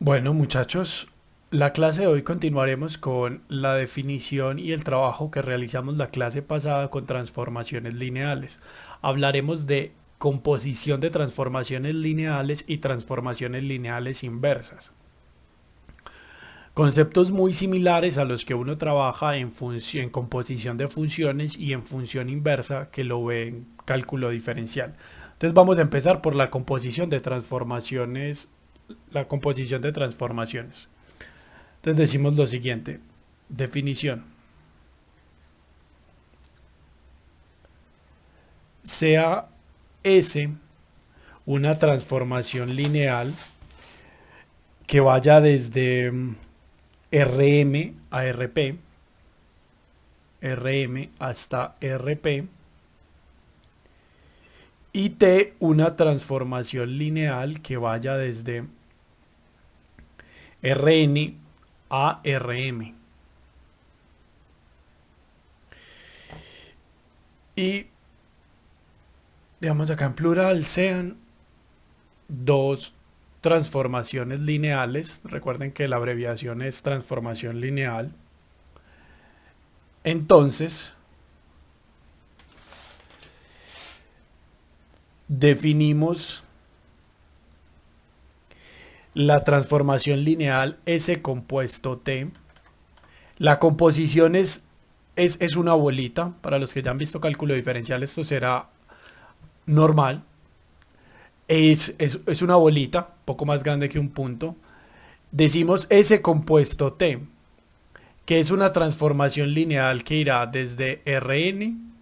Bueno, muchachos, la clase de hoy continuaremos con la definición y el trabajo que realizamos la clase pasada con transformaciones lineales. Hablaremos de composición de transformaciones lineales y transformaciones lineales inversas. Conceptos muy similares a los que uno trabaja en composición de funciones y en función inversa que lo ve en cálculo diferencial. Entonces vamos a empezar por la composición de transformaciones. La composición de transformaciones. Entonces decimos lo siguiente. Definición. Sea S una transformación lineal que vaya desde Rm a Rp, Rm hasta Rp, y T una transformación lineal que vaya desde Rn a Rm. Y digamos acá en plural sean dos transformaciones lineales. Recuerden que la abreviación es transformación lineal. Entonces, definimos la transformación lineal S compuesto T. La composición es una bolita. Para los que ya han visto cálculo diferencial, esto será normal. Es una bolita, poco más grande que un punto. Decimos S compuesto T, que es una transformación lineal que irá desde Rn.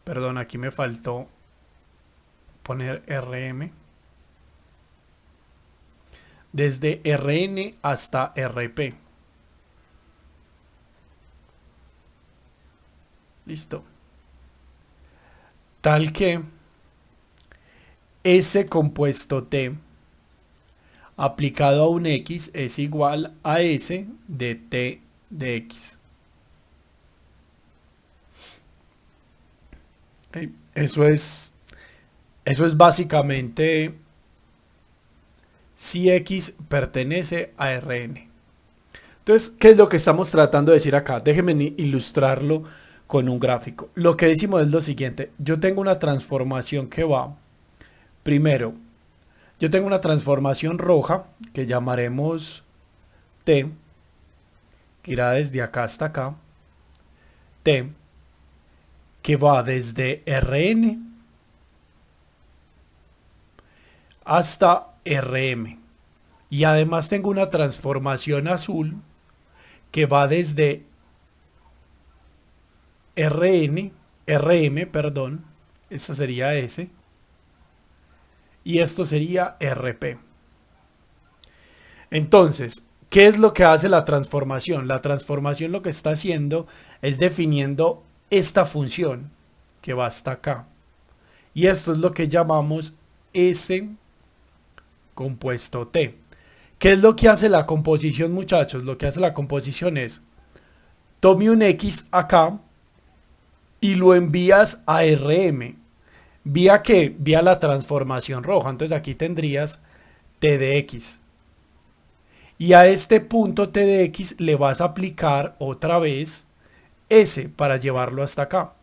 Perdón, aquí me faltó poner Rm. Desde Rn hasta Rp. Listo. Tal que S compuesto T aplicado a un X es igual a S de T de X. ¿Okay? Eso es básicamente si X pertenece a Rn. Entonces, ¿qué es lo que estamos tratando de decir acá? Déjenme ilustrarlo con un gráfico. Lo que decimos es lo siguiente. Yo tengo una transformación que va. Primero, yo tengo una transformación roja que llamaremos T, que irá desde acá hasta acá. T, que va desde Rn hasta Rm. Y además tengo una transformación azul que va desde Rm, perdón, esta sería S, y esto sería Rp. Entonces, ¿qué es lo que hace la transformación? La transformación lo que está haciendo es definiendo esta función que va hasta acá. Y esto es lo que llamamos S compuesto T. ¿Qué es lo que hace la composición, muchachos? Lo que hace la composición es, tome un X acá y lo envías a Rm. ¿Vía qué? Vía la transformación roja. Entonces aquí tendrías T de X. Y a este punto T de X le vas a aplicar otra vez S para llevarlo hasta acá.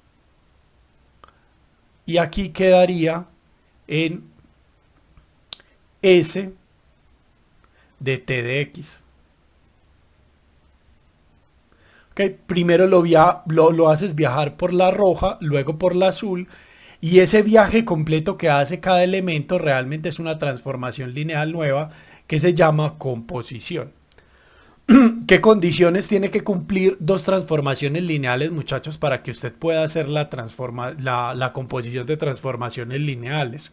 Y aquí quedaría en S de T de X. Okay. Primero lo haces viajar por la roja, luego por la azul. Y ese viaje completo que hace cada elemento realmente es una transformación lineal nueva que se llama composición. ¿Qué condiciones tiene que cumplir dos transformaciones lineales, muchachos, para que usted pueda hacer la composición de transformaciones lineales?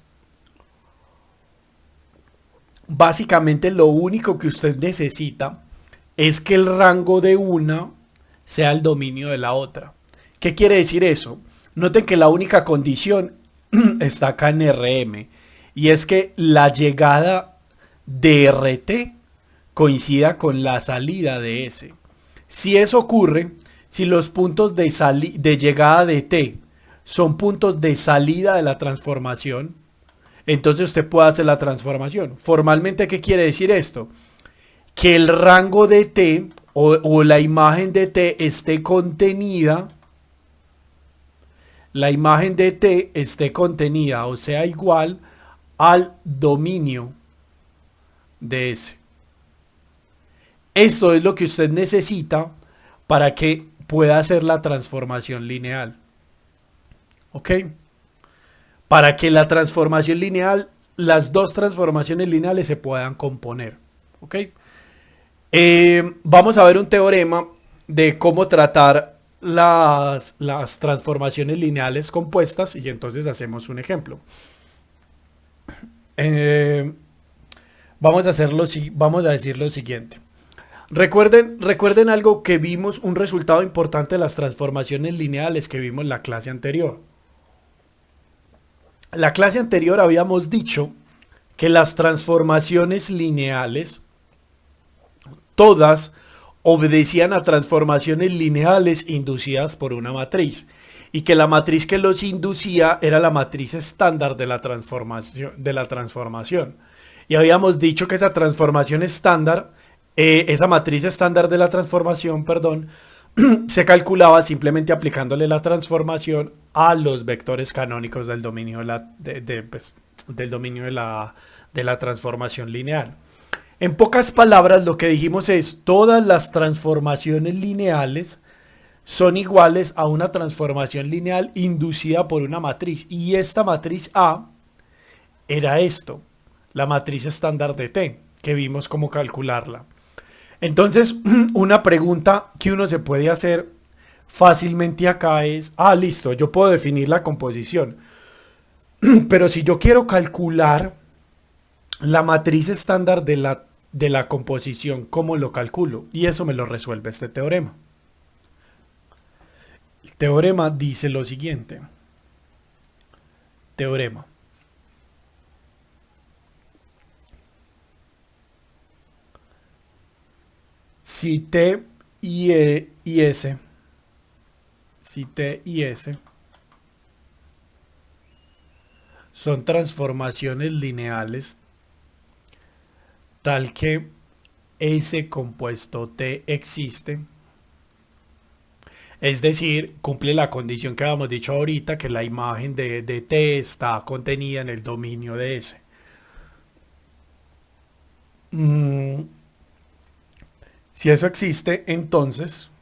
Básicamente lo único que usted necesita es que el rango de una sea el dominio de la otra. ¿Qué quiere decir eso? Noten que la única condición está acá en Rm, y es que la llegada de Rt coincida con la salida de S. Si eso ocurre, si los puntos de llegada de T son puntos de salida de la transformación, entonces usted puede hacer la transformación. Formalmente, ¿qué quiere decir esto? que el rango de t o la imagen de t esté contenida, la imagen de t esté contenida o sea igual al dominio de S. Esto es lo que usted necesita para que pueda hacer la transformación lineal. ¿Ok? Para que la transformación lineal, las dos transformaciones lineales se puedan componer. ¿Ok? Vamos a ver un teorema de cómo tratar las transformaciones lineales compuestas y entonces hacemos un ejemplo. Vamos a decir lo siguiente. Recuerden algo que vimos, un resultado importante de las transformaciones lineales que vimos en la clase anterior. En la clase anterior habíamos dicho que las transformaciones lineales, todas obedecían a transformaciones lineales inducidas por una matriz y que la matriz que los inducía era la matriz estándar de la transformación. Y habíamos dicho que esa transformación estándar, esa matriz estándar de la transformación, perdón, se calculaba simplemente aplicándole la transformación a los vectores canónicos del dominio del dominio de la transformación lineal. En pocas palabras, lo que dijimos es, todas las transformaciones lineales son iguales a una transformación lineal inducida por una matriz. Y esta matriz A era esto, la matriz estándar de T, que vimos cómo calcularla. Entonces, una pregunta que uno se puede hacer fácilmente acá es, listo, yo puedo definir la composición. Pero si yo quiero calcular la matriz estándar de la composición, ¿cómo lo calculo? Y eso me lo resuelve este teorema. El teorema dice lo siguiente. Teorema. Si T y S son transformaciones lineales tal que S compuesto T existe, es decir, cumple la condición que habíamos dicho ahorita, que la imagen de T está contenida en el dominio de S. Si eso existe, entonces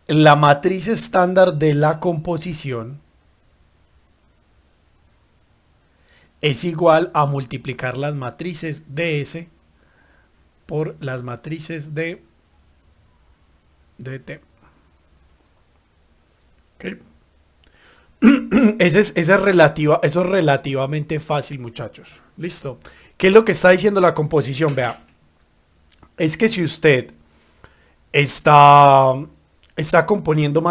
la matriz estándar de la composición es igual a multiplicar las matrices de S por las matrices de T. ¿Okay? Eso es relativamente fácil, muchachos. Listo. ¿Qué es lo que está diciendo la composición? Vea, es que si usted está componiendo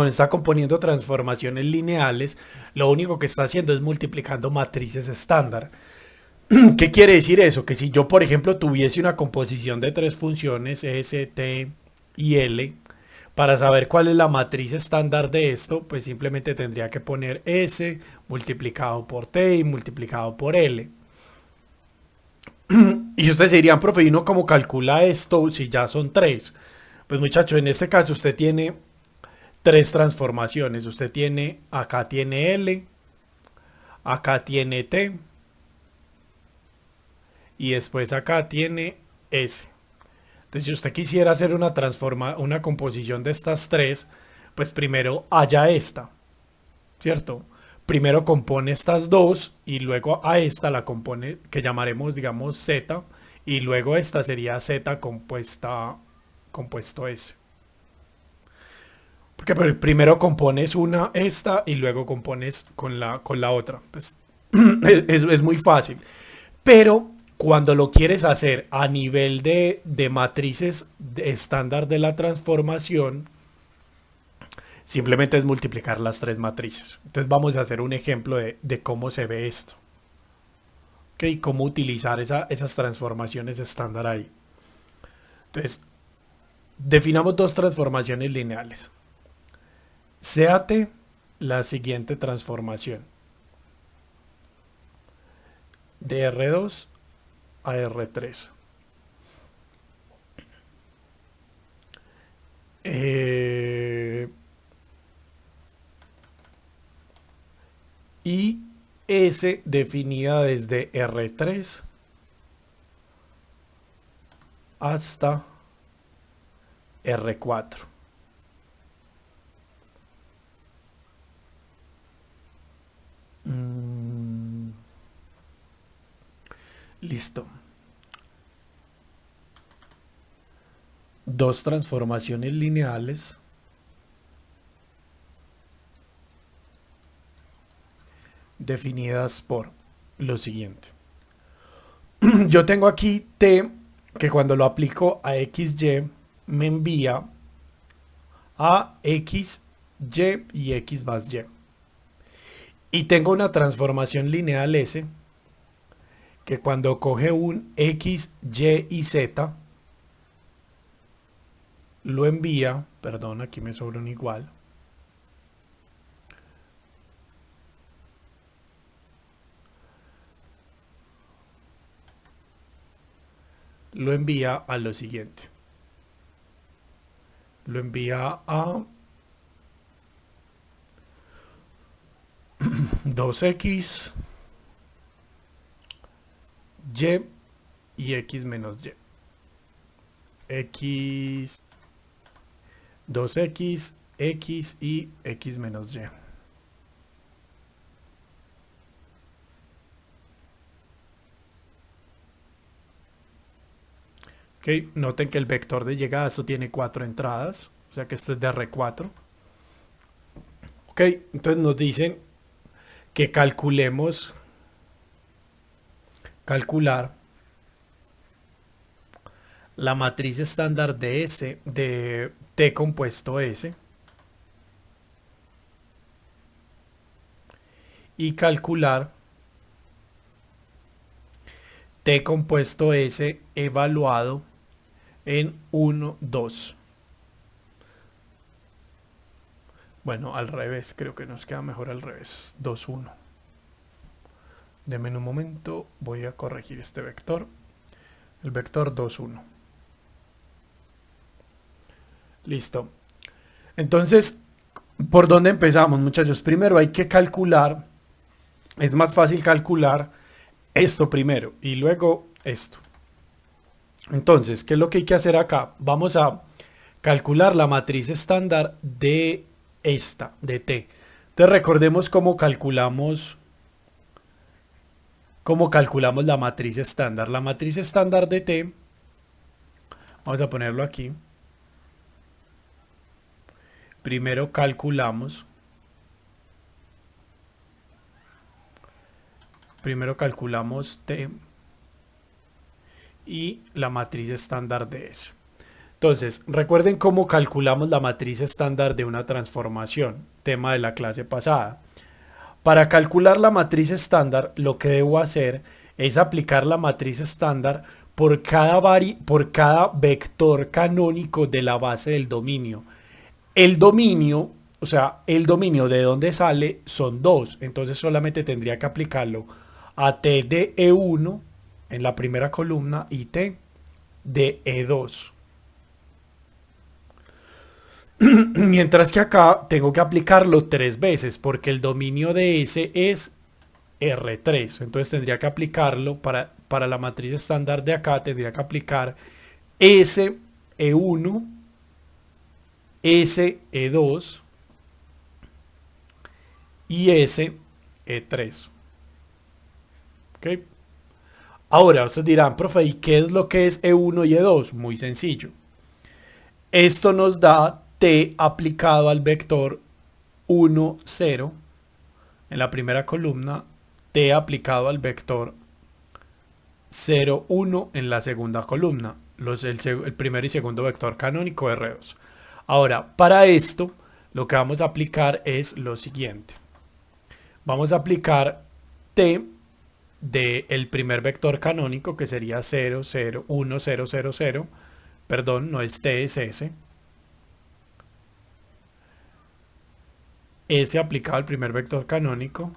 está componiendo transformaciones lineales, lo único que está haciendo es multiplicando matrices estándar. ¿Qué quiere decir eso? Que si yo, por ejemplo, tuviese una composición de tres funciones, S, T y L, para saber cuál es la matriz estándar de esto, pues simplemente tendría que poner S multiplicado por T y multiplicado por L. Y ustedes dirían, profe, ¿y uno cómo calcula esto si ya son tres? Pues muchachos, en este caso usted tiene tres transformaciones. Usted tiene, acá tiene L, acá tiene T y después acá tiene S. Entonces, si usted quisiera hacer una composición de estas tres, pues primero haya esta, ¿cierto? Primero compone estas dos y luego a esta la compone, que llamaremos, digamos, Z, y luego esta sería Z compuesto S. Porque primero compones esta y luego compones con la otra. Pues es muy fácil. Pero cuando lo quieres hacer a nivel de matrices estándar de la transformación, simplemente es multiplicar las tres matrices. Entonces vamos a hacer un ejemplo de cómo se ve esto. ¿Okay? Cómo utilizar esas transformaciones estándar ahí. Entonces, definamos dos transformaciones lineales. Séate la siguiente transformación. de R2 a R3. Y S definida desde R3 hasta R4. Listo. Dos transformaciones lineales definidas por lo siguiente. Yo tengo aquí T que cuando lo aplico a XY me envía a X, Y X más Y. Y tengo una transformación lineal S que cuando coge un X, Y y Z lo envía, perdón, aquí me sobra un igual. Lo envía a lo siguiente. Lo envía a 2X, Y X menos Y. X, 2X, X y X menos Y. Ok, noten que el vector de llegada esto tiene 4 entradas, o sea que esto es de R4. Ok, entonces nos dicen que calcular la matriz estándar de S, de T compuesto S, y calcular T compuesto S evaluado en 1, 2. Bueno, al revés, creo que nos queda mejor al revés. 2, 1. Deme un momento, voy a corregir este vector. El vector 2, 1. Listo. Entonces, ¿por dónde empezamos, muchachos? Primero hay que calcular, es más fácil calcular esto primero y luego esto. Entonces, ¿qué es lo que hay que hacer acá? Vamos a calcular la matriz estándar de esta, de T. Entonces recordemos cómo calculamos la matriz estándar. La matriz estándar de T, vamos a ponerlo aquí. Primero calculamos T y la matriz estándar de eso. Entonces, recuerden cómo calculamos la matriz estándar de una transformación, tema de la clase pasada. Para calcular la matriz estándar, lo que debo hacer es aplicar la matriz estándar por cada vector canónico de la base del dominio. El dominio, o sea, el dominio de donde sale son 2, entonces solamente tendría que aplicarlo a T de E1 en la primera columna y T de E2. Mientras que acá tengo que aplicarlo 3 veces porque el dominio de S es R3. Entonces tendría que aplicarlo para la matriz estándar de acá, tendría que aplicar S E1, S E2 y S E3. ¿Ok? Ahora ustedes dirán, profe, ¿y qué es lo que es E1 y E2? Muy sencillo. Esto nos da T aplicado al vector 1, 0 en la primera columna, T aplicado al vector 0, 1 en la segunda columna, el primer y segundo vector canónico R2. Ahora, para esto, lo que vamos a aplicar es lo siguiente. Vamos a aplicar T del primer vector canónico, que sería 0, 0, 1, 0, 0, 0. Perdón, no es T, es S. S aplicado al primer vector canónico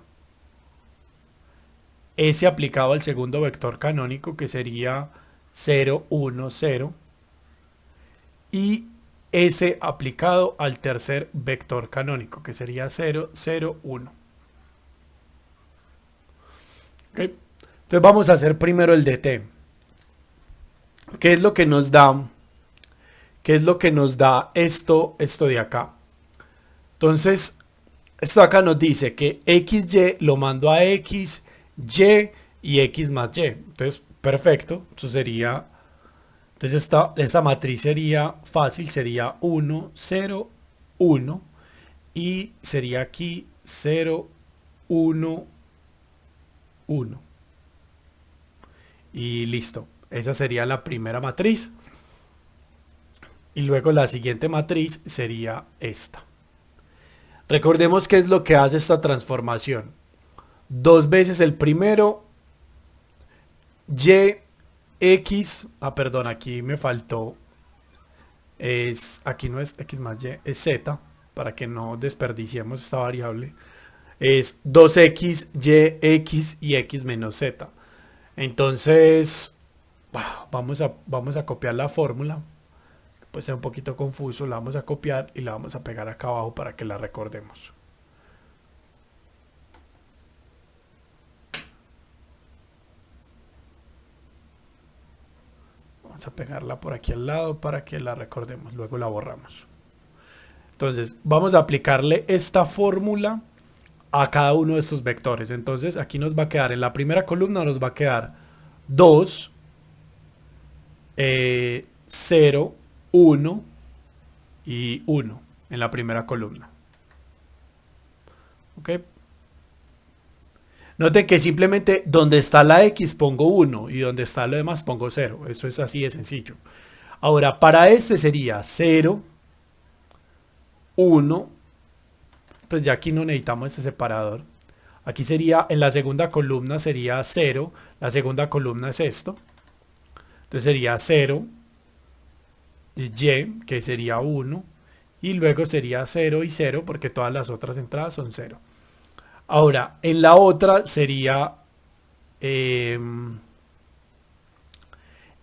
S aplicado al segundo vector canónico, que sería 0, 1, 0, y S aplicado al tercer vector canónico, que sería 0, 0, 1. ¿Okay? Entonces vamos a hacer primero el de t. ¿Qué es lo que nos da? ¿Qué es lo que nos da esto de acá? Entonces, esto acá nos dice que XY lo mando a X, Y y X más Y. Entonces, perfecto. Eso sería... Entonces esta matriz sería fácil, sería 1, 0, 1. Y sería aquí 0, 1, 1. Y listo. Esa sería la primera matriz. Y luego la siguiente matriz sería esta. Recordemos qué es lo que hace esta transformación. Dos veces el primero, Y, X, perdón, aquí me faltó, aquí no es X más Y, es Z, para que no desperdiciemos esta variable. Es 2X, Y, X y X menos Z. Entonces, vamos a copiar la fórmula. Puede ser un poquito confuso, la vamos a copiar y la vamos a pegar acá abajo para que la recordemos. Vamos a pegarla por aquí al lado para que la recordemos, luego la borramos. Entonces, vamos a aplicarle esta fórmula a cada uno de estos vectores. Entonces, aquí nos va a quedar, en la primera columna nos va a quedar 2, 0, 1 y 1 en la primera columna. ¿Ok? Noten que simplemente donde está la X pongo 1 y donde está lo demás pongo 0. Eso es así de sencillo. Ahora, para este sería 0, 1. Pues ya aquí no necesitamos este separador. Aquí sería, en la segunda columna sería 0. La segunda columna es esto. Entonces sería 0, Y, que sería 1. Y luego sería 0 y 0 porque todas las otras entradas son 0. Ahora, en la otra sería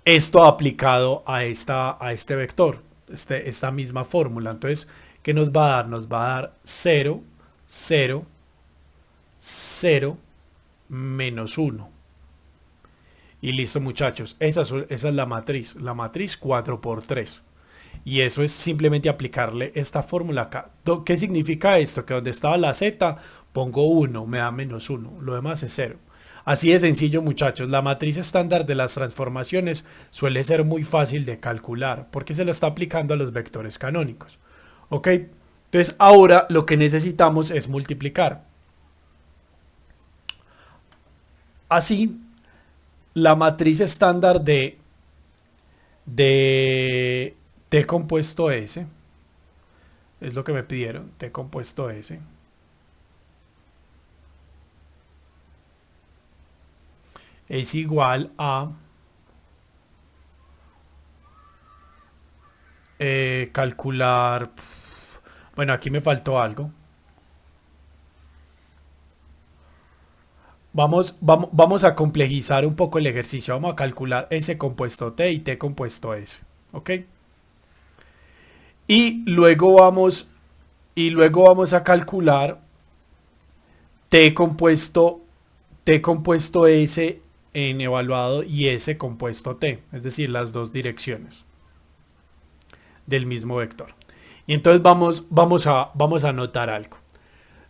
esto aplicado a este vector, esta misma fórmula. Entonces, ¿qué nos va a dar? Nos va a dar 0, 0, 0, menos 1. Y listo, muchachos. Esa es la matriz 4 por 3. Y eso es simplemente aplicarle esta fórmula acá. ¿Qué significa esto? Que donde estaba la Z, pongo 1, me da menos 1. Lo demás es 0. Así de sencillo, muchachos. La matriz estándar de las transformaciones suele ser muy fácil de calcular porque se lo está aplicando a los vectores canónicos. ¿Ok? Entonces ahora lo que necesitamos es multiplicar. Así, la matriz estándar de T compuesto S, es lo que me pidieron, T compuesto S, es igual a calcular, bueno, aquí me faltó algo. Vamos a complejizar un poco el ejercicio. Vamos a calcular S compuesto T y T compuesto S. ¿Ok? Y luego vamos a calcular T compuesto S en evaluado y S compuesto T. Es decir, las dos direcciones del mismo vector. Y entonces vamos a anotar algo.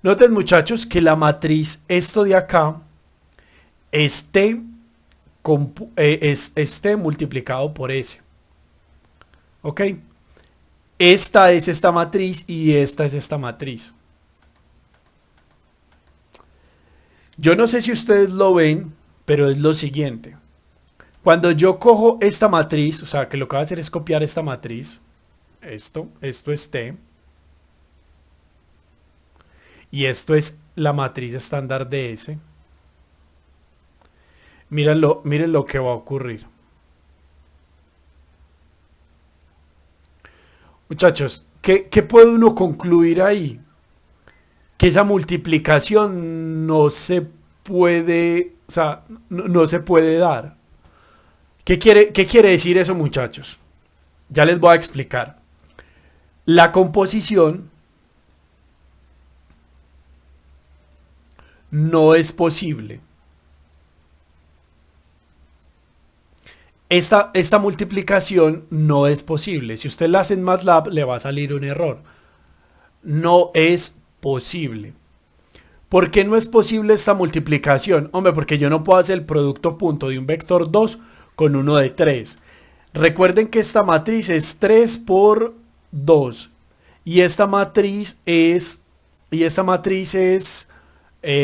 Noten, muchachos, que la matriz, esto de acá, es T multiplicado por S. ¿Ok? Esta es esta matriz y esta es esta matriz. Yo no sé si ustedes lo ven, pero es lo siguiente. Cuando yo cojo esta matriz, o sea, que lo que voy a hacer es copiar esta matriz. Esto es T. Y esto es la matriz estándar de S. Miren lo que va a ocurrir. Muchachos, ¿qué puede uno concluir ahí? Que esa multiplicación no se puede, o sea, no se puede dar. Qué quiere decir eso, muchachos? Ya les voy a explicar. La composición no es posible. Esta multiplicación no es posible. Si usted la hace en MATLAB, le va a salir un error. No es posible. ¿Por qué no es posible esta multiplicación? Hombre, porque yo no puedo hacer el producto punto de un vector 2 con uno de 3. Recuerden que esta matriz es 3 por 2. Y esta matriz es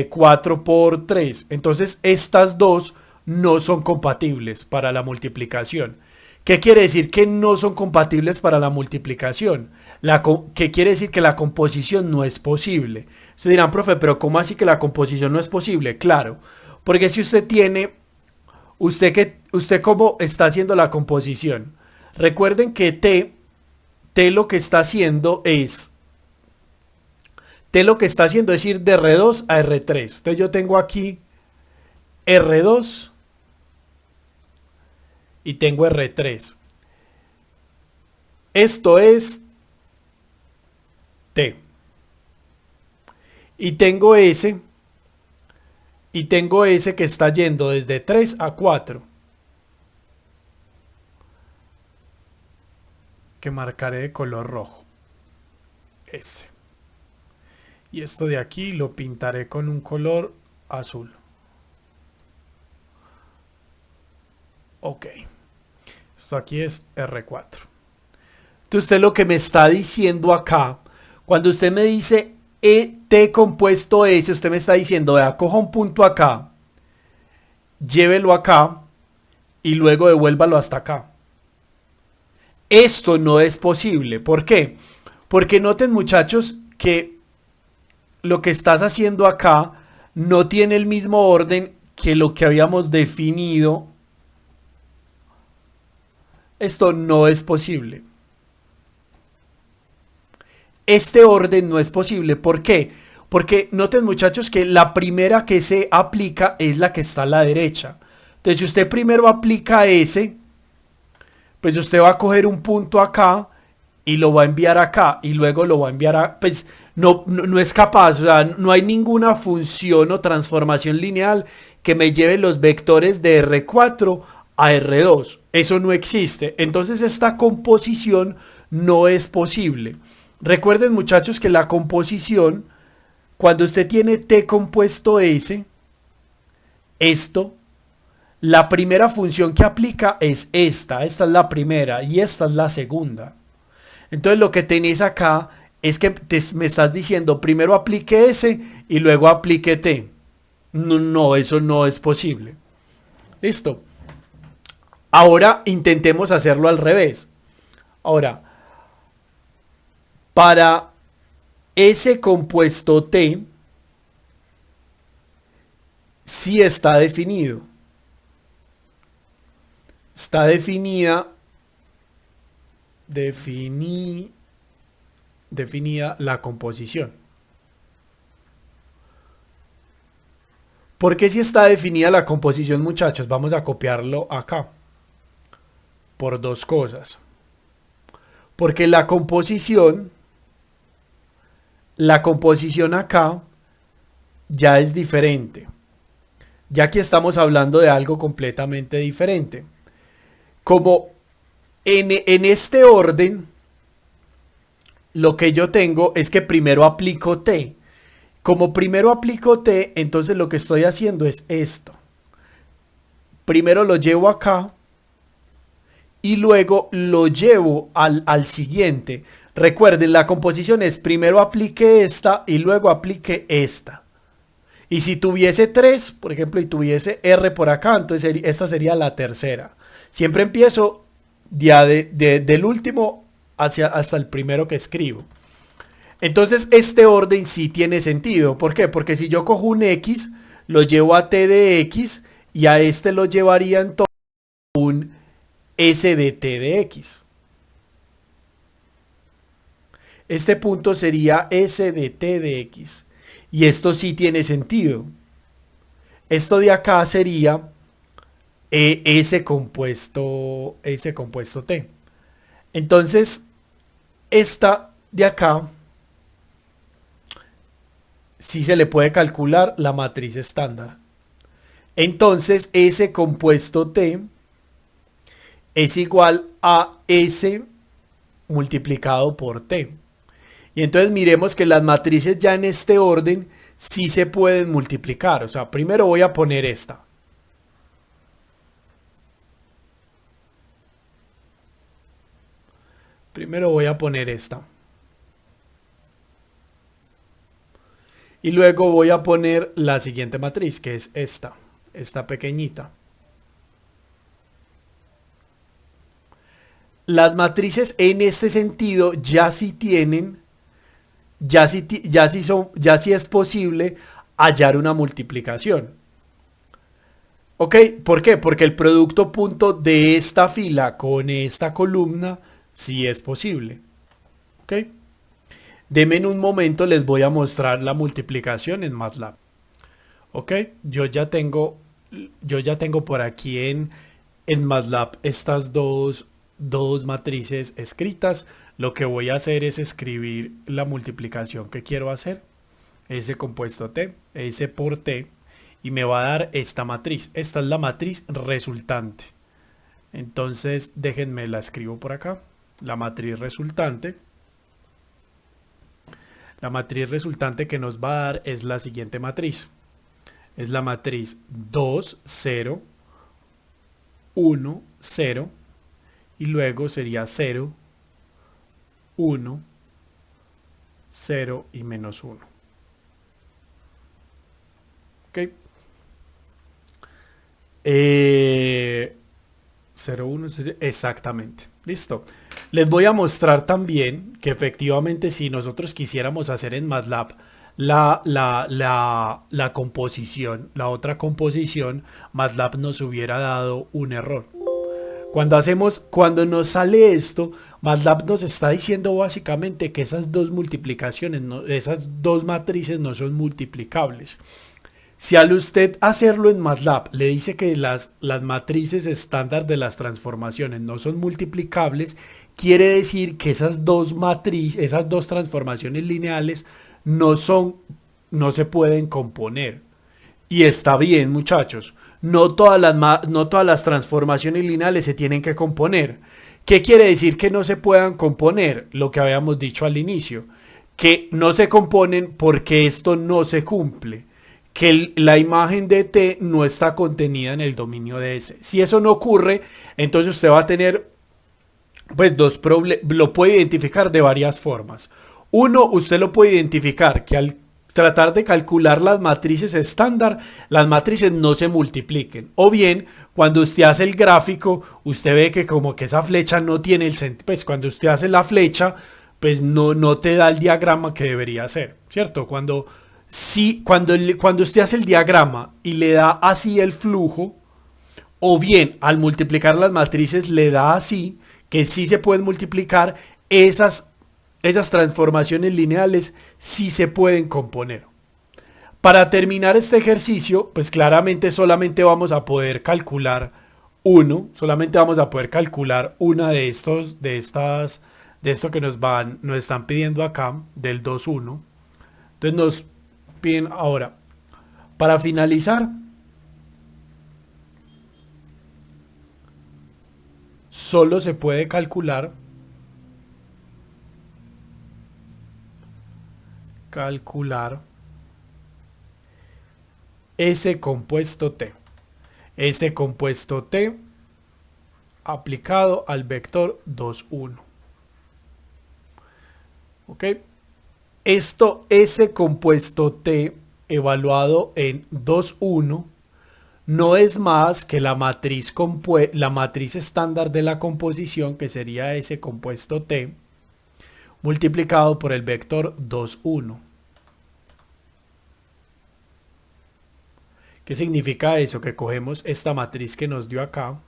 4 por 3. Entonces estas dos no son compatibles para la multiplicación. ¿Qué quiere decir que no son compatibles para la multiplicación? ¿Qué quiere decir que la composición no es posible? Se dirán, profe, pero ¿cómo así que la composición no es posible? Claro, porque si usted tiene, usted cómo está haciendo la composición. Recuerden que T lo que está haciendo es ir de R2 a R3. Entonces yo tengo aquí R2 y tengo R3. Esto es T. Y tengo S que está yendo desde 3 a 4. Que marcaré de color rojo. S. Y esto de aquí lo pintaré con un color azul. Ok. Esto aquí es R4. Entonces usted lo que me está diciendo acá, cuando usted me dice T compuesto S, usted me está diciendo, vea, coja un punto acá, llévelo acá y luego devuélvalo hasta acá. Esto no es posible. ¿Por qué? Porque noten, muchachos, que lo que estás haciendo acá no tiene el mismo orden que lo que habíamos definido. Esto no es posible. Este orden no es posible. ¿Por qué? Porque noten, muchachos, que la primera que se aplica es la que está a la derecha. Entonces, si usted primero aplica S, pues usted va a coger un punto acá y lo va a enviar acá y luego lo va a enviar a... Pues no es capaz, o sea, no hay ninguna función o transformación lineal que me lleve los vectores de R4 a R2. Eso no existe. Entonces esta composición no es posible. Recuerden, muchachos, que la composición, cuando usted tiene T compuesto S, la primera función que aplica es esta es la primera y esta es la segunda. Entonces lo que tenéis acá es que me estás diciendo primero aplique S y luego aplique T. No, eso no es posible. Listo. Ahora intentemos hacerlo al revés. Ahora, para S compuesto T, sí está definido. Está definida la composición. ¿Por qué si está definida la composición, muchachos? Vamos a copiarlo acá. Por dos cosas. Porque la composición acá ya es diferente. Ya aquí estamos hablando de algo completamente diferente. Como en este orden, lo que yo tengo es que primero aplico T. Como primero aplico T, entonces lo que estoy haciendo es esto. Primero lo llevo acá y luego lo llevo al siguiente. Recuerden, la composición es primero aplique esta y luego aplique esta. Y si tuviese 3, por ejemplo, y tuviese R por acá, entonces esta sería la tercera. Siempre empiezo ya del último hasta el primero que escribo. Entonces este orden sí tiene sentido. ¿Por qué? Porque si yo cojo un X, lo llevo a T de X y a este lo llevaría entonces a un S de T de X. Este punto sería S de T de X. Y esto sí tiene sentido. Esto de acá sería ese compuesto T. Entonces, esta de acá sí se le puede calcular la matriz estándar. Entonces, ese compuesto T es igual a S multiplicado por T. Y entonces miremos que las matrices ya en este orden sí se pueden multiplicar. O sea, primero voy a poner esta. Primero voy a poner esta. Y luego voy a poner la siguiente matriz, que es esta pequeñita. Las matrices en este sentido ya sí tienen, ya sí es posible hallar una multiplicación. ¿Ok? ¿Por qué? Porque el producto punto de esta fila con esta columna sí es posible. ¿Ok? Denme en un momento, les voy a mostrar la multiplicación en MATLAB. ¿Ok? Yo ya tengo por aquí en MATLAB estas dos matrices escritas. Lo que voy a hacer es escribir la multiplicación que quiero hacer. S compuesto T, S por T, y me va a dar esta matriz. Esta es la matriz resultante. Entonces, déjenme la escribo por acá. La matriz resultante. La matriz resultante que nos va a dar es la siguiente matriz. Es la matriz 2, 0, 1, 0. Y luego sería 0, 1, 0 y menos 1. ¿Ok? 0, 1, 0, exactamente. Listo. Les voy a mostrar también que efectivamente si nosotros quisiéramos hacer en MATLAB la composición, la otra composición, MATLAB nos hubiera dado un error. Cuando nos sale esto, MATLAB nos está diciendo básicamente que esas dos multiplicaciones, esas dos matrices no son multiplicables. Si al usted hacerlo en MATLAB le dice que las matrices estándar de las transformaciones no son multiplicables, quiere decir que esas dos transformaciones lineales no se pueden componer. Y está bien, muchachos. No todas las transformaciones lineales se tienen que componer. ¿Qué quiere decir que no se puedan componer? Lo que habíamos dicho al inicio. Que no se componen porque esto no se cumple. Que la imagen de T no está contenida en el dominio de S. Si eso no ocurre, entonces usted va a tener pues lo puede identificar de varias formas. Uno, usted lo puede identificar que al tratar de calcular las matrices estándar, las matrices no se multipliquen. O bien, cuando usted hace el gráfico, usted ve que como que esa flecha no tiene el sentido. Pues cuando usted hace la flecha, pues no te da el diagrama que debería ser, ¿cierto? Cuando usted hace el diagrama y le da así el flujo, o bien al multiplicar las matrices le da así, que sí se pueden multiplicar, esas transformaciones lineales sí se pueden componer. Para terminar este ejercicio, pues claramente solamente vamos a poder calcular una de esto que nos están pidiendo acá, del 2, 1. Entonces nos piden ahora, para finalizar, solo se puede calcular ese compuesto T. Ese compuesto T aplicado al vector 2, 1. ¿Ok? Ese compuesto T evaluado en 2, 1 no es más que la matriz estándar de la composición, que sería ese compuesto T, multiplicado por el vector 2, 1. ¿Qué significa eso? Que cogemos esta matriz que nos dio acá,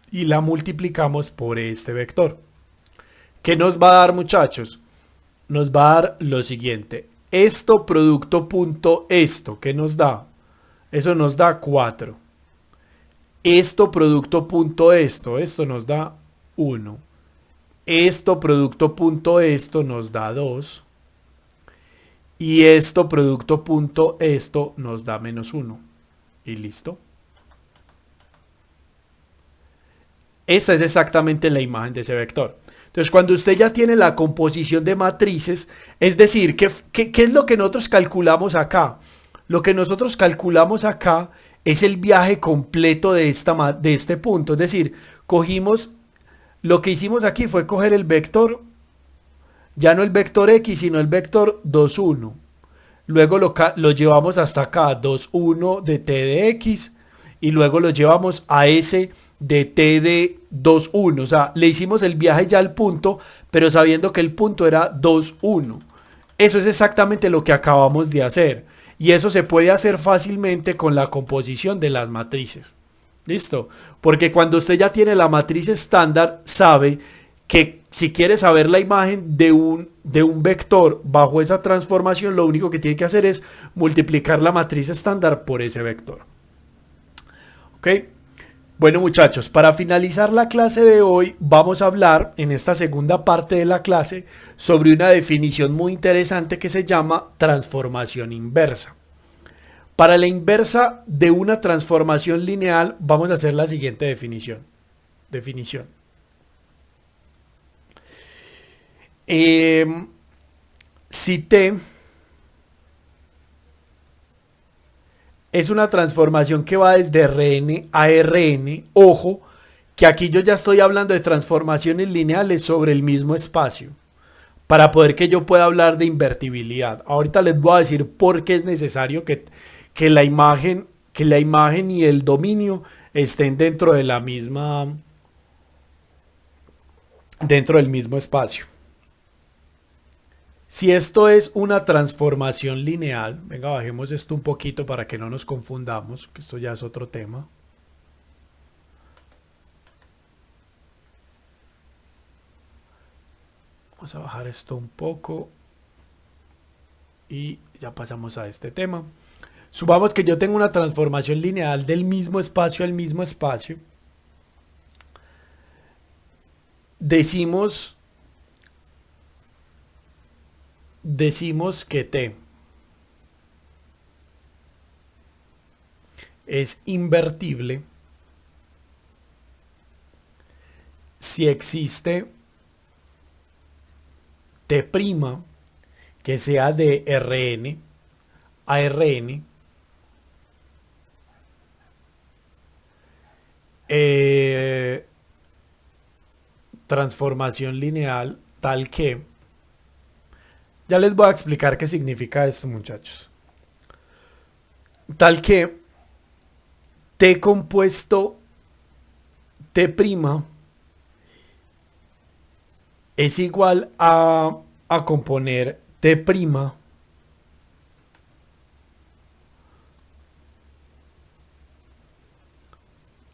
y la multiplicamos por este vector. ¿Qué nos va a dar, muchachos? Nos va a dar lo siguiente. Esto producto punto esto, ¿qué nos da? Eso nos da 4. Esto producto punto esto nos da 1. Esto producto punto esto nos da 2. Y esto producto punto esto nos da menos 1. Y listo. Esta es exactamente la imagen de ese vector. Entonces, cuando usted ya tiene la composición de matrices, es decir, ¿qué es lo que nosotros calculamos acá? Lo que nosotros calculamos acá es el viaje completo de este punto. Es decir, cogimos, lo que hicimos aquí fue coger el vector, ya no el vector X, sino el vector 2, 1. Luego lo llevamos hasta acá, 2, 1 de t de X, y luego lo llevamos a ese de t de 2, 1. O sea, le hicimos el viaje ya al punto, pero sabiendo que el punto era 2, 1. Eso es exactamente lo que acabamos de hacer. Y eso se puede hacer fácilmente con la composición de las matrices. ¿Listo? Porque cuando usted ya tiene la matriz estándar, sabe que si quiere saber la imagen de un vector bajo esa transformación, lo único que tiene que hacer es multiplicar la matriz estándar por ese vector. ¿Ok? Bueno, muchachos, para finalizar la clase de hoy, vamos a hablar en esta segunda parte de la clase sobre una definición muy interesante que se llama transformación inversa. Para la inversa de una transformación lineal, vamos a hacer la siguiente definición. Si T es una transformación que va desde Rn a Rn, ojo, que aquí yo ya estoy hablando de transformaciones lineales sobre el mismo espacio, para poder que yo pueda hablar de invertibilidad. Ahorita les voy a decir por qué es necesario que la imagen y el dominio estén dentro del mismo espacio. Si esto es una transformación lineal, venga, bajemos esto un poquito para que no nos confundamos, que esto ya es otro tema. Vamos a bajar esto un poco y ya pasamos a este tema. Supongamos que yo tengo una transformación lineal del mismo espacio al mismo espacio. Decimos que T es invertible si existe T' que sea de Rn a Rn transformación lineal tal que, ya les voy a explicar qué significa esto, muchachos, tal que T compuesto T' es igual a componer T',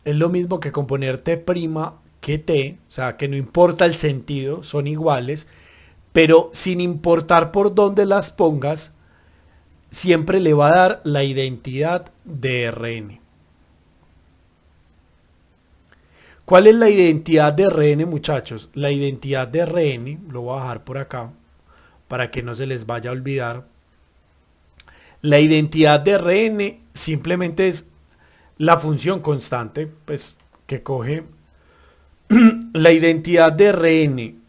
es lo mismo que componer T' que T, o sea que no importa el sentido, son iguales, pero sin importar por dónde las pongas, siempre le va a dar la identidad de Rn. ¿Cuál es la identidad de Rn, muchachos? La identidad de Rn, lo voy a bajar por acá, para que no se les vaya a olvidar. La identidad de Rn simplemente es la función constante, pues que coge la identidad de Rn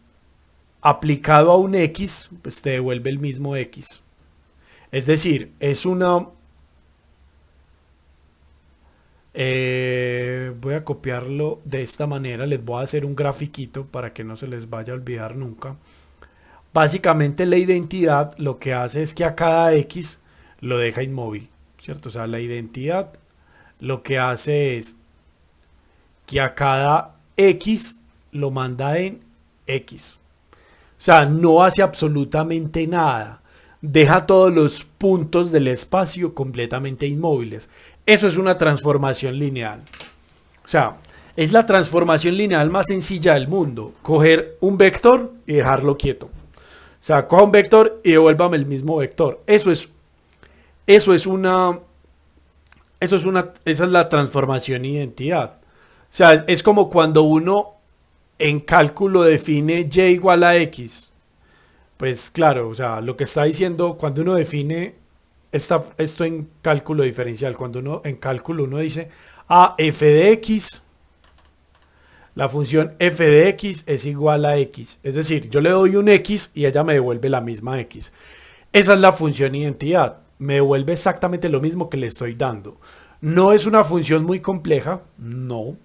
aplicado a un x, pues te devuelve el mismo x. Es decir, es una... voy a copiarlo de esta manera, les voy a hacer un grafiquito para que no se les vaya a olvidar nunca. Básicamente la identidad lo que hace es que a cada x lo deja inmóvil, ¿cierto? O sea, la identidad lo que hace es que a cada x lo manda en x. O sea, no hace absolutamente nada. Deja todos los puntos del espacio completamente inmóviles. Eso es una transformación lineal. O sea, Es la transformación lineal más sencilla del mundo. Coger un vector y dejarlo quieto. O sea, coja un vector y devuélvame el mismo vector. Esa es la transformación de identidad. O sea, es como cuando uno en cálculo define y igual a x. Pues claro, o sea, lo que está diciendo cuando uno define esto en cálculo diferencial, cuando uno en cálculo uno dice f de x, la función f de x es igual a x. Es decir, yo le doy un x y ella me devuelve la misma x. Esa es la función identidad. Me devuelve exactamente lo mismo que le estoy dando. No es una función muy compleja, no.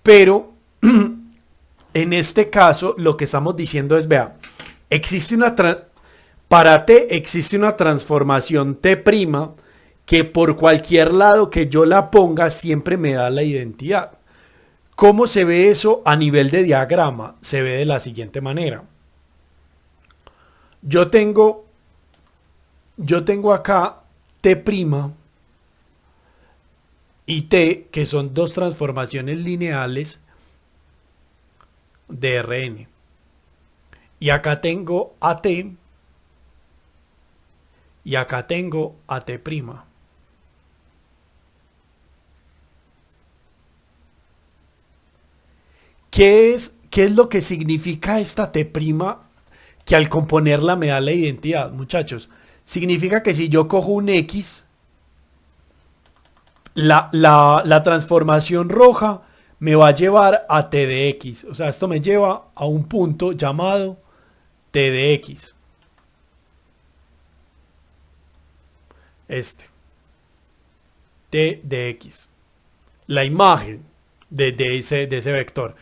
Pero en este caso lo que estamos diciendo es, vea, para t existe una transformación t' que por cualquier lado que yo la ponga siempre me da la identidad. ¿Cómo se ve eso a nivel de diagrama? Se ve de la siguiente manera. Yo tengo acá t' y t, que son dos transformaciones lineales de Rn. Y acá tengo a t y acá tengo a t'. ¿Qué es lo que significa esta t' que al componerla me da la identidad, muchachos? Significa que si yo cojo un x, la transformación roja me va a llevar a t de x. O sea, esto me lleva a un punto llamado t de x. T de x. La imagen de ese vector.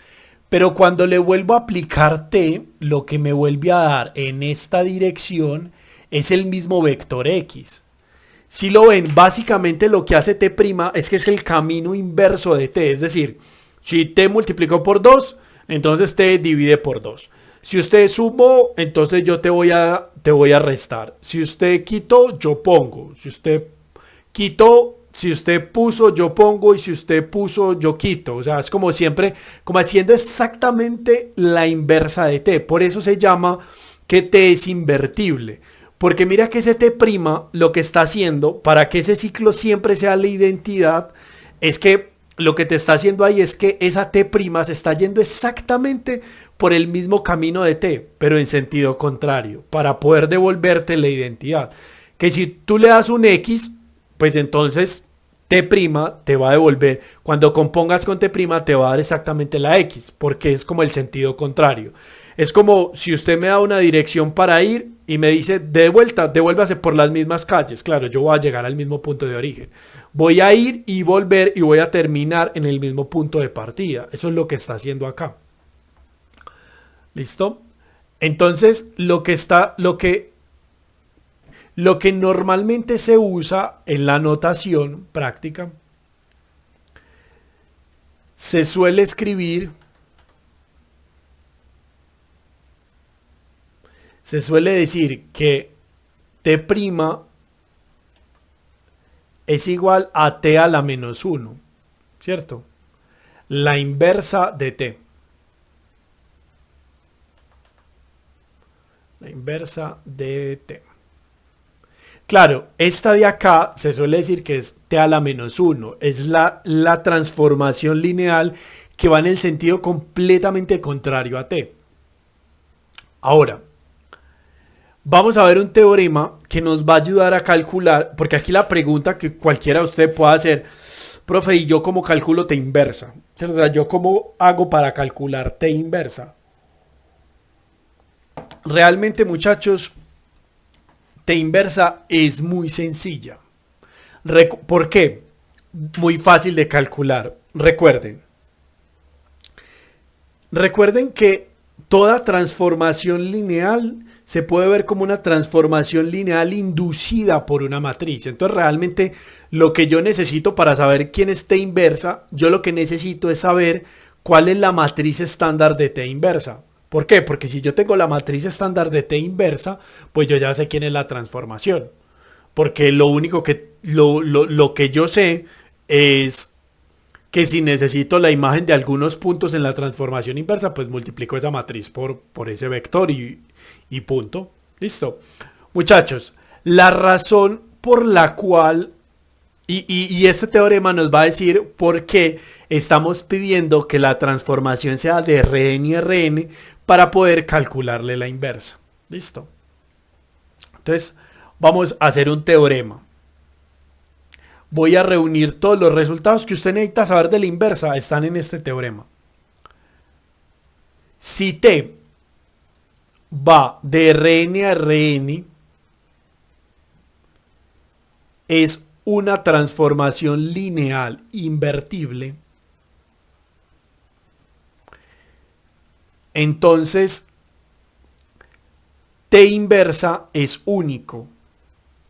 Pero cuando le vuelvo a aplicar t, lo que me vuelve a dar en esta dirección es el mismo vector x. Si lo ven, básicamente lo que hace t' es que es el camino inverso de t. Es decir, si t multiplicó por 2, entonces t divide por 2. Si usted sumó, entonces yo te voy a restar. Si usted quitó, yo pongo. Si usted quitó, si usted puso, yo pongo. Y si usted puso, yo quito. O sea, es como siempre, como haciendo exactamente la inversa de t. Por eso se llama que t es invertible. Porque mira que ese t' lo que está haciendo, para que ese ciclo siempre sea la identidad, es que lo que te está haciendo ahí es que esa t' se está yendo exactamente por el mismo camino de t, pero en sentido contrario, para poder devolverte la identidad. Que si tú le das un x, pues entonces t' te va a devolver, cuando compongas con t' te va a dar exactamente la x, porque es como el sentido contrario. Es como si usted me da una dirección para ir y me dice, de vuelta, devuélvase por las mismas calles. Claro, yo voy a llegar al mismo punto de origen. Voy a ir y volver y voy a terminar en el mismo punto de partida. Eso es lo que está haciendo acá. ¿Listo? Entonces, lo que normalmente se usa en la notación práctica, se suele escribir, se suele decir que t' es igual a t a la menos 1, ¿cierto? La inversa de t. La inversa de t. Claro, esta de acá se suele decir que es t a la menos 1. Es la transformación lineal que va en el sentido completamente contrario a t. Ahora, vamos a ver un teorema que nos va a ayudar a calcular, porque aquí la pregunta que cualquiera de ustedes puede hacer, profe, ¿y yo cómo calculo t inversa? O sea, ¿yo cómo hago para calcular t inversa? Realmente, muchachos, t inversa es muy sencilla. ¿Por qué? Muy fácil de calcular. Recuerden que toda transformación lineal se puede ver como una transformación lineal inducida por una matriz. Entonces realmente lo que yo necesito para saber quién es t inversa, yo lo que necesito es saber cuál es la matriz estándar de t inversa. ¿Por qué? Porque si yo tengo la matriz estándar de t inversa, pues yo ya sé quién es la transformación. Porque lo único que, lo que yo sé es que si necesito la imagen de algunos puntos en la transformación inversa, pues multiplico esa matriz por ese vector y punto. Listo. Muchachos, la razón por la cual, y este teorema nos va a decir por qué estamos pidiendo que la transformación sea de Rn y Rn para poder calcularle la inversa. Listo. Entonces, vamos a hacer un teorema. Voy a reunir todos los resultados que usted necesita saber de la inversa, están en este teorema. Si T va de Rn a Rn, es una transformación lineal invertible, entonces T inversa es único,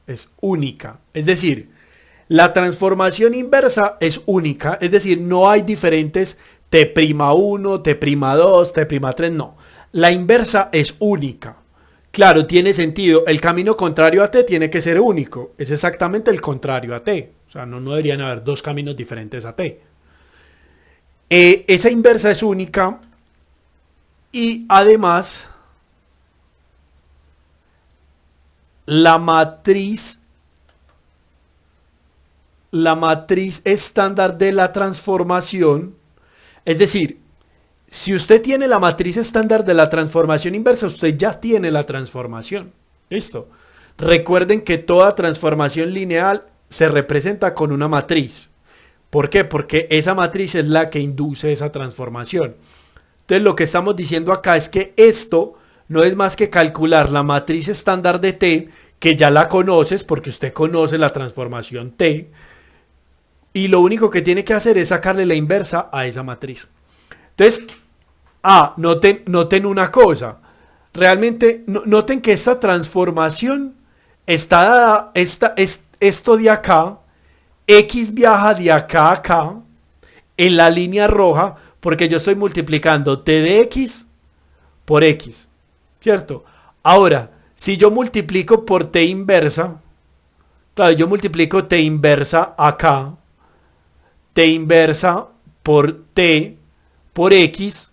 es única. Es decir, la transformación inversa es única, es decir, no hay diferentes T'1, T'2, T'3, no. La inversa es única. Claro, tiene sentido. El camino contrario a T tiene que ser único. Es exactamente el contrario a T. O sea, no deberían haber dos caminos diferentes a T. Esa inversa es única y además la matriz estándar de la transformación, es decir, si usted tiene la matriz estándar de la transformación inversa, usted ya tiene la transformación. ¿Listo? Recuerden que toda transformación lineal se representa con una matriz. ¿Por qué? Porque esa matriz es la que induce esa transformación. Entonces lo que estamos diciendo acá es que esto no es más que calcular la matriz estándar de T, que ya la conoces porque usted conoce la transformación T, y lo único que tiene que hacer es sacarle la inversa a esa matriz. Entonces, noten una cosa. Realmente, noten que esta transformación está dada, esto de acá, X viaja de acá a acá, en la línea roja, porque yo estoy multiplicando T de X por X, ¿cierto? Ahora, si yo multiplico por T inversa, claro, yo multiplico T inversa acá, T inversa por T por X,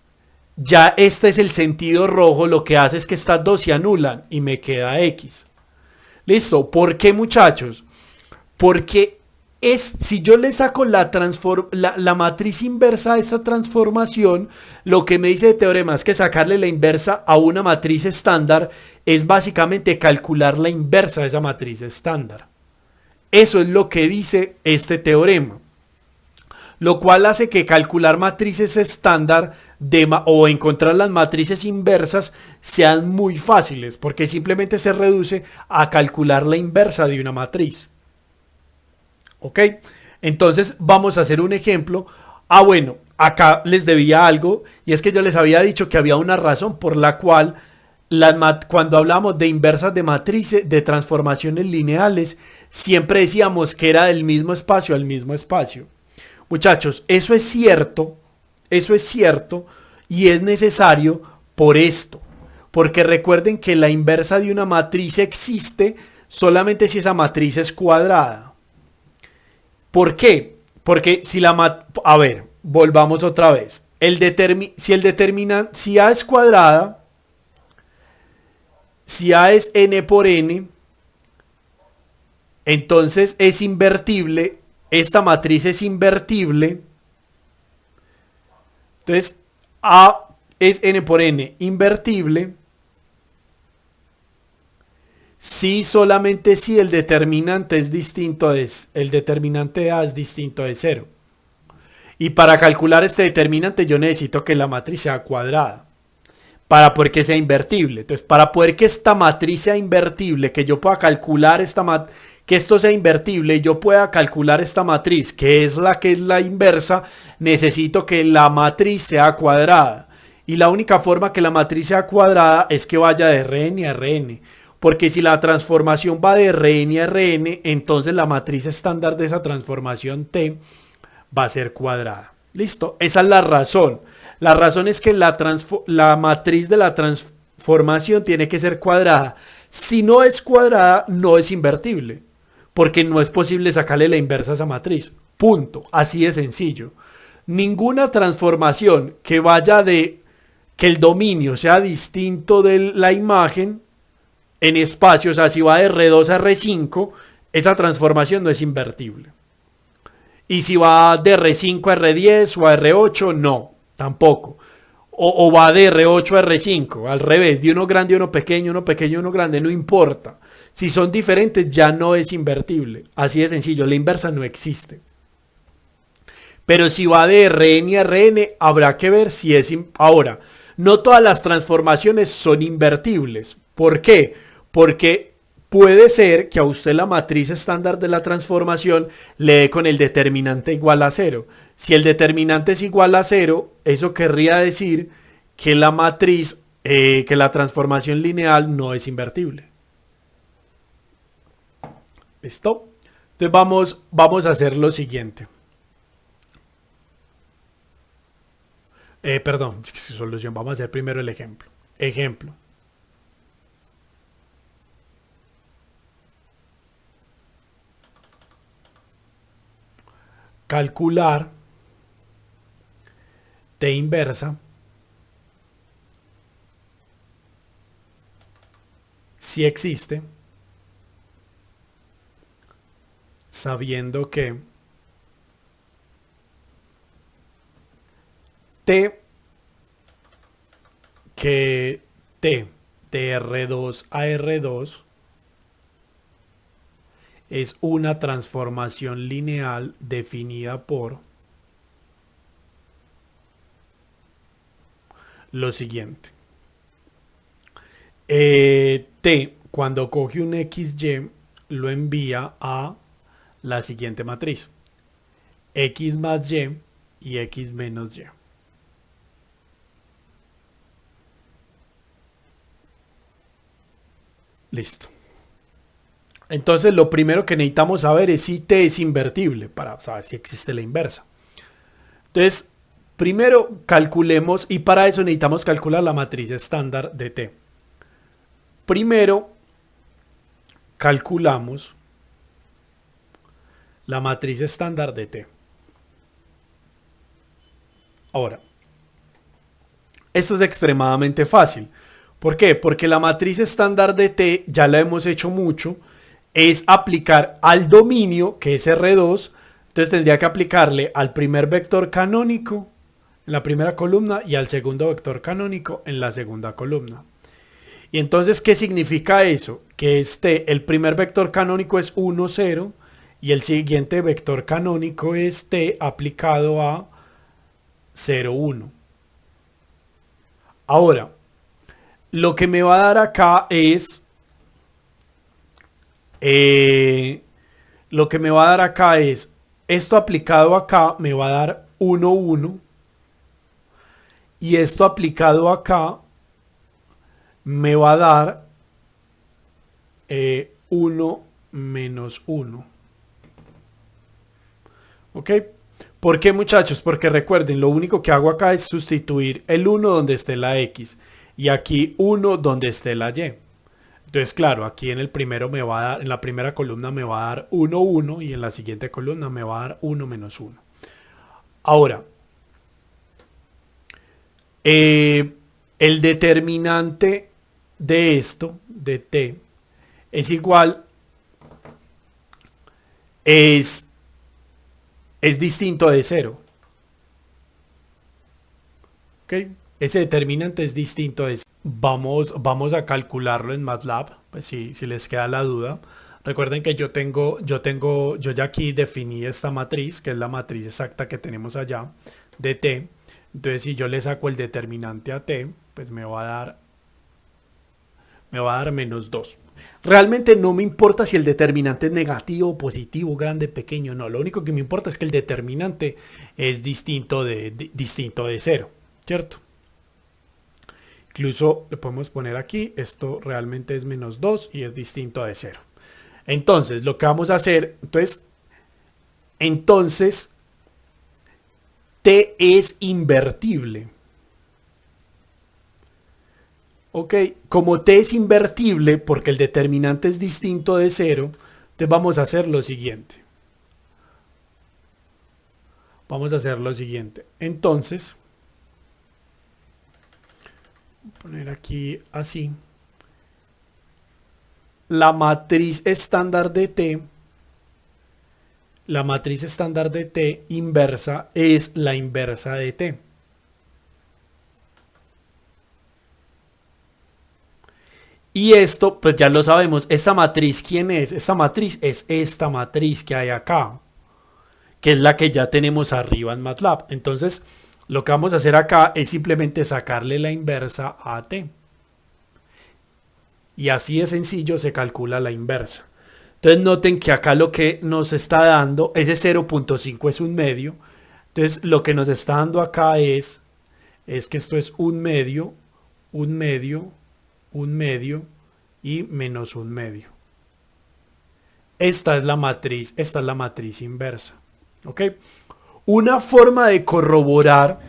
ya este es el sentido rojo, lo que hace es que estas dos se anulan y me queda X. ¿Listo? ¿Por qué, muchachos? Porque si yo le saco la matriz inversa a esta transformación, lo que me dice el teorema es que sacarle la inversa a una matriz estándar es básicamente calcular la inversa de esa matriz estándar. Eso es lo que dice este teorema. Lo cual hace que calcular matrices estándar o encontrar las matrices inversas sean muy fáciles, porque simplemente se reduce a calcular la inversa de una matriz. ¿Ok? Entonces vamos a hacer un ejemplo. Bueno, acá les debía algo, y es que yo les había dicho que había una razón por la cual cuando hablamos de inversas de matrices, de transformaciones lineales, siempre decíamos que era del mismo espacio al mismo espacio. Muchachos, eso es cierto y es necesario por esto, porque recuerden que la inversa de una matriz existe solamente si esa matriz es cuadrada. ¿Por qué? Porque si volvamos otra vez. Si A es cuadrada, si A es n por n, entonces es invertible. Esta matriz es invertible. Entonces, A es n por n invertible. Si solamente si el determinante es distinto el determinante de A es distinto de 0. Y para calcular este determinante yo necesito que la matriz sea cuadrada para poder que sea invertible. Entonces, para poder que esta matriz sea invertible, que yo pueda calcular que esto sea invertible y yo pueda calcular esta matriz, que es la inversa, necesito que la matriz sea cuadrada. Y la única forma que la matriz sea cuadrada es que vaya de Rn a Rn. Porque si la transformación va de Rn a Rn, entonces la matriz estándar de esa transformación T va a ser cuadrada. ¿Listo? Esa es la razón. La razón es que la matriz de la transformación tiene que ser cuadrada. Si no es cuadrada, no es invertible. Porque no es posible sacarle la inversa a esa matriz. Punto. Así de sencillo. Ninguna transformación que vaya de que el dominio sea distinto de la imagen en espacio, o sea, si va de R2 a R5, esa transformación no es invertible. Y si va de R5 a R10 o a R8, no, tampoco. O va de R8 a R5, al revés, de uno grande a uno pequeño, uno grande, no importa. Si son diferentes ya no es invertible. Así de sencillo, la inversa no existe. Pero si va de Rn a Rn, habrá que ver si es... Ahora, no todas las transformaciones son invertibles. ¿Por qué? Porque puede ser que a usted la matriz estándar de la transformación le dé con el determinante igual a 0. Si el determinante es igual a 0, eso querría decir que la matriz, que la transformación lineal no es invertible. ¿Listo? Entonces vamos a hacer lo siguiente. Perdón, solución. Vamos a hacer primero el ejemplo. Ejemplo. Calcular T inversa si existe, sabiendo que T de R2 a R2 es una transformación lineal definida por lo siguiente. T, cuando coge un XY, lo envía a la siguiente matriz. X más Y y X menos Y. Listo. Entonces lo primero que necesitamos saber es si T es invertible para saber si existe la inversa. Entonces, primero calculemos, y para eso necesitamos calcular la matriz estándar de T. Primero calculamos la matriz estándar de T. Ahora, esto es extremadamente fácil. ¿Por qué? Porque la matriz estándar de T, ya la hemos hecho mucho, es aplicar al dominio, que es R2, entonces tendría que aplicarle al primer vector canónico en la primera columna y al segundo vector canónico en la segunda columna. Y entonces, ¿qué significa eso? Que el primer vector canónico es 1, 0 y el siguiente vector canónico es T aplicado a 0, 1. Ahora, lo que me va a dar acá es... lo que me va a dar acá es... Esto aplicado acá me va a dar 1, 1. Y esto aplicado acá me va a dar 1 menos 1. ¿Ok? ¿Por qué, muchachos? Porque recuerden, lo único que hago acá es sustituir el 1 donde esté la X. Y aquí 1 donde esté la Y. Entonces, claro, aquí en el primero me va a dar, en la primera columna me va a dar 1, 1 y en la siguiente columna me va a dar 1 menos 1. Ahora, el determinante de esto, de T, es igual, es distinto de 0. ¿Ok? Ese determinante es distinto de 0. Vamos a calcularlo en MATLAB, pues si les queda la duda. Recuerden que yo ya aquí definí esta matriz, que es la matriz exacta que tenemos allá, de T. Entonces, si yo le saco el determinante a T, pues me va a dar menos 2. Realmente no me importa si el determinante es negativo, positivo, grande, pequeño, no. Lo único que me importa es que el determinante es distinto de 0, ¿cierto? Incluso le podemos poner aquí, esto realmente es menos 2 y es distinto de 0. Entonces, lo que vamos a hacer, entonces T es invertible. Ok, como T es invertible porque el determinante es distinto de 0, entonces vamos a hacer lo siguiente. vamos a hacer lo siguiente. Entonces, voy a poner aquí así. La matriz estándar de T, inversa es la inversa de T. Y esto, pues ya lo sabemos, esta matriz, ¿quién es? Esta matriz es esta matriz que hay acá, que es la que ya tenemos arriba en MATLAB. Entonces, lo que vamos a hacer acá es simplemente sacarle la inversa a T. Y así de sencillo se calcula la inversa. Entonces noten que acá lo que nos está dando, ese 0.5 es un medio. Entonces lo que nos está dando acá es que esto es un medio y menos un medio. Esta es la matriz inversa. ¿Ok? Una forma de corroborar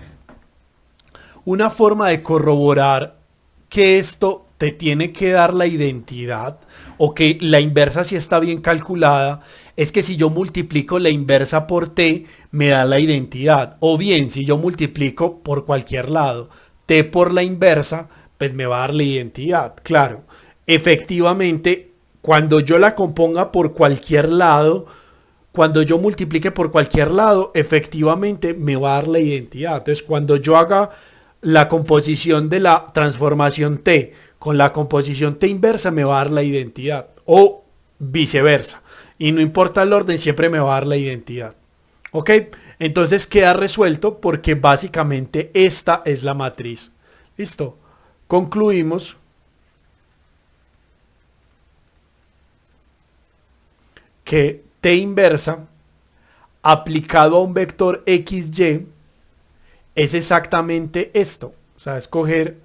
que esto te tiene que dar la identidad o que la inversa sí está bien calculada es que si yo multiplico la inversa por t me da la identidad, o bien si yo multiplico por cualquier lado t por la inversa pues me va a dar la identidad. Claro, efectivamente cuando yo la componga por cualquier lado, cuando yo multiplique por cualquier lado, efectivamente me va a dar la identidad. Entonces cuando yo haga la composición de la transformación t con la composición t inversa me va a dar la identidad, o viceversa, y no importa el orden, siempre me va a dar la identidad. ¿Ok? Entonces queda resuelto porque básicamente esta es la matriz. Listo. Concluimos que t inversa aplicado a un vector xy es exactamente esto. O sea, escoger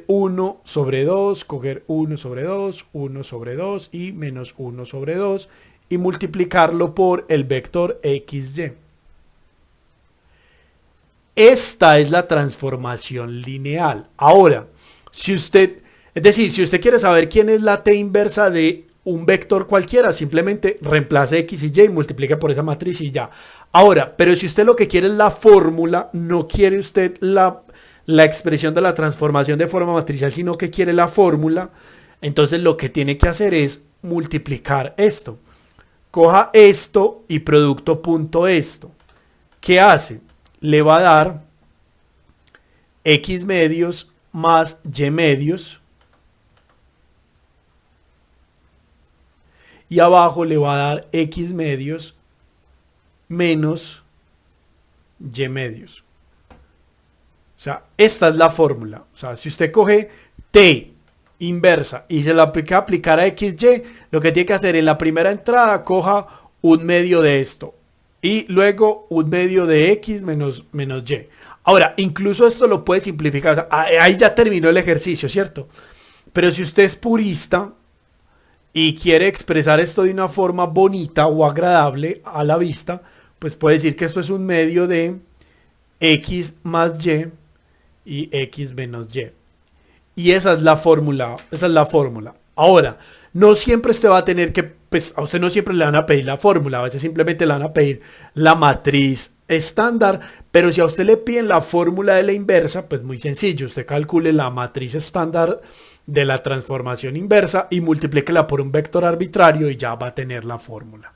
1 sobre 2, coger 1 sobre 2, 1 sobre 2 y menos 1 sobre 2 y multiplicarlo por el vector xy. Esta es la transformación lineal. Ahora, si usted quiere saber quién es la t inversa de un vector cualquiera, simplemente reemplace x y y, multiplica por esa matriz y ya. Ahora, pero si usted lo que quiere es la fórmula, no quiere usted la expresión de la transformación de forma matricial, sino que quiere la fórmula, entonces lo que tiene que hacer es multiplicar esto. Coja esto y producto punto esto. ¿Qué hace? Le va a dar x medios más y medios. Y abajo le va a dar x medios menos y medios. O sea, esta es la fórmula. O sea, si usted coge t inversa y se lo aplica a aplicar a xy, lo que tiene que hacer en la primera entrada, coja un medio de esto. Y luego un medio de x menos y. Ahora, incluso esto lo puede simplificar. O sea, ahí ya terminó el ejercicio, ¿cierto? Pero si usted es purista y quiere expresar esto de una forma bonita o agradable a la vista, pues puede decir que esto es un medio de x más y x menos y. Y esa es la fórmula. Ahora, no siempre usted va a tener que, pues a usted no siempre le van a pedir la fórmula, a veces simplemente le van a pedir la matriz estándar, pero si a usted le piden la fórmula de la inversa, pues muy sencillo, usted calcule la matriz estándar de la transformación inversa y multiplíquela por un vector arbitrario y ya va a tener la fórmula.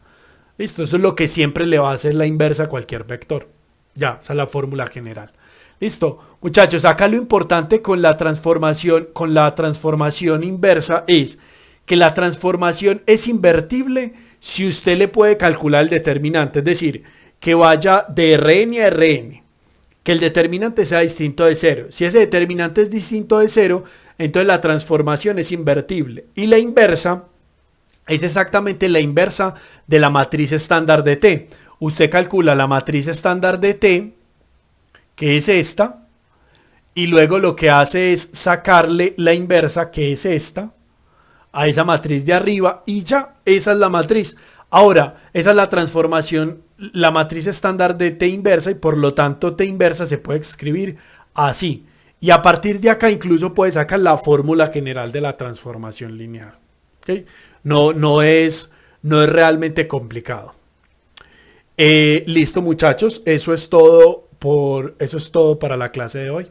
Listo, eso es lo que siempre le va a hacer la inversa a cualquier vector. Ya, esa es la fórmula general. Listo, muchachos, acá lo importante con la transformación inversa es que la transformación es invertible si usted le puede calcular el determinante, es decir, que vaya de Rn a Rn, que el determinante sea distinto de 0. Si ese determinante es distinto de 0, entonces la transformación es invertible. Y la inversa es exactamente la inversa de la matriz estándar de T. Usted calcula la matriz estándar de T, que es esta, y luego lo que hace es sacarle la inversa, que es esta, a esa matriz de arriba, y ya, esa es la matriz. Ahora, esa es la transformación, la matriz estándar de T inversa, y por lo tanto T inversa se puede escribir así. Y a partir de acá incluso puede sacar la fórmula general de la transformación lineal. ¿Okay? No es realmente complicado. Listo muchachos, eso es todo para la clase de hoy.